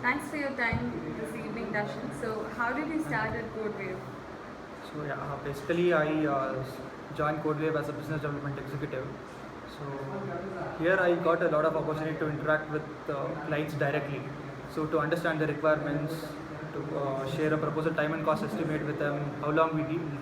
Thanks for your time this evening, Darshan. So, how did you start at CodeWave? Basically I joined CodeWave as a business development executive. So here I got a lot of opportunity to interact with clients directly. So to understand the requirements, to share a proposal time and cost estimate with them, how long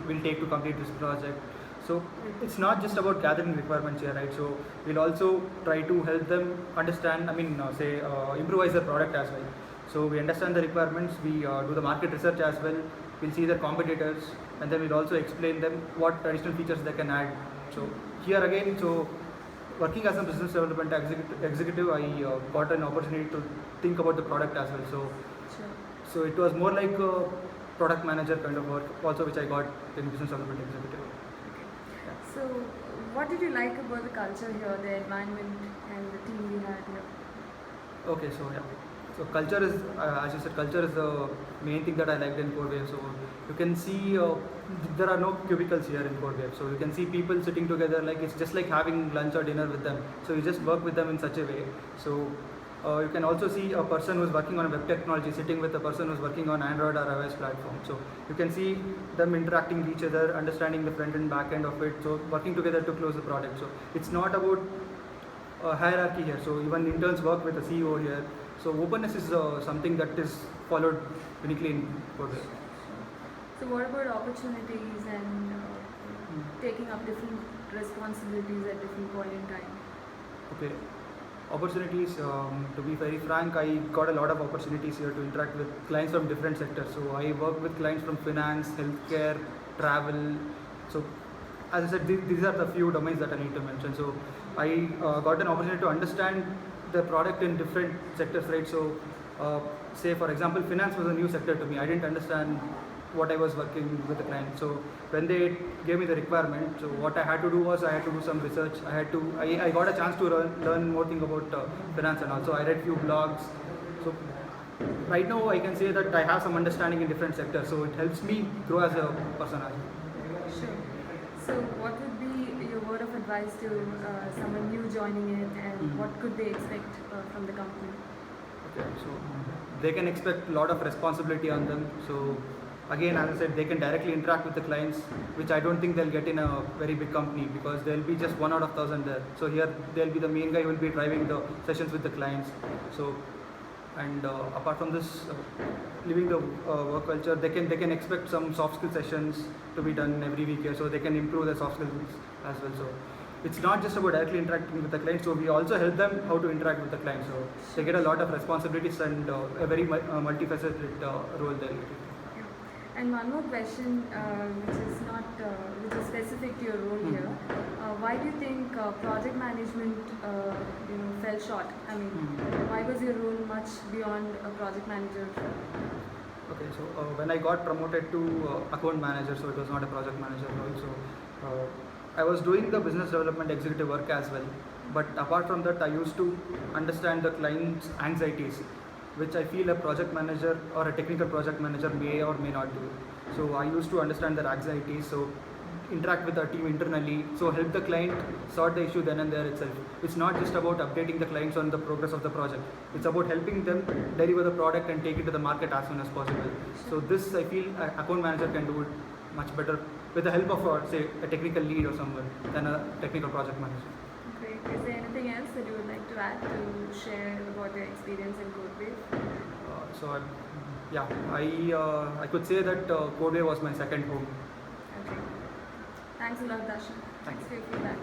will take to complete this project. So it's not just about gathering requirements here, right? So we'll also try to help them understand, improvise their product as well. So we understand the requirements, we do the market research as well, we'll see the competitors, and then we'll also explain them what additional features they can add. So here again, working as a business development executive, I got an opportunity to think about the product as well. Sure. So it was more like a product manager kind of work also, which I got in business development executive. Okay. So, what did you like about the culture here, the environment, and the team we had here? Okay, so culture is, as you said, culture is the main thing that I liked in CodeWave. So you can see there are no cubicles here in CodeWave. So you can see people sitting together, like it's just like having lunch or dinner with them. So you just work with them in such a way. So you can also see a person who's working on web technology sitting with a person who's working on Android or iOS platform. So you can see them interacting with each other, understanding the front and back end of it. So working together to close the product. So it's not about hierarchy here. So even interns work with the CEO here. So openness is something that is followed uniquely in CodeWave. So, what about opportunities and taking up different responsibilities at different point in time? Okay, opportunities. To be very frank, I got a lot of opportunities here to interact with clients from different sectors. So I work with clients from finance, healthcare, travel. So as I said, these are the few domains that I need to mention. So I got an opportunity to understand the product in different sectors, right? So say for example, finance was a new sector to me. I didn't understand what I was working with the client. So when they gave me the requirement, so what I had to do was I had to do some research. I got a chance to learn more thing about finance, and also I read few blogs. So right now I can say that I have some understanding in different sectors. So it helps me grow as a person as well. Sure. So, what would be your word of advice to someone new joining it, and what could they expect from the company? Okay, so they can expect a lot of responsibility on them. So again, as I said, they can directly interact with the clients, which I don't think they'll get in a very big company, because there'll be just 1 out of 1,000 there. So here they'll be the main guy who will be driving the sessions with the clients. So and apart from this, living the work culture, they can expect some soft skill sessions to be done every week here, so they can improve their soft skills as well. So it's not just about directly interacting with the client, so we also help them how to interact with the client. So they get a lot of responsibilities and a very multifaceted role there. And one more question, which is specific to your role here. Why do you think project management, fell short? I mean, why was your role much beyond a project manager? Okay, so when I got promoted to account manager, so it was not a project manager role. So I was doing the business development executive work as well. But apart from that, I used to understand the client's anxieties, which I feel a project manager or a technical project manager may or may not do. So I used to understand their anxieties, so interact with the team internally, so help the client sort the issue then and there itself. It's not just about updating the clients on the progress of the project. It's about helping them deliver the product and take it to the market as soon as possible. So this, I feel, an account manager can do it much better with the help of, say, a technical lead or someone than a technical project manager. Great. Is there anything else that you would like to add to share about your experience in CodeWave? I could say that CodeWave was my second home. Okay. Thanks a lot, Darshan. Thanks for your feedback.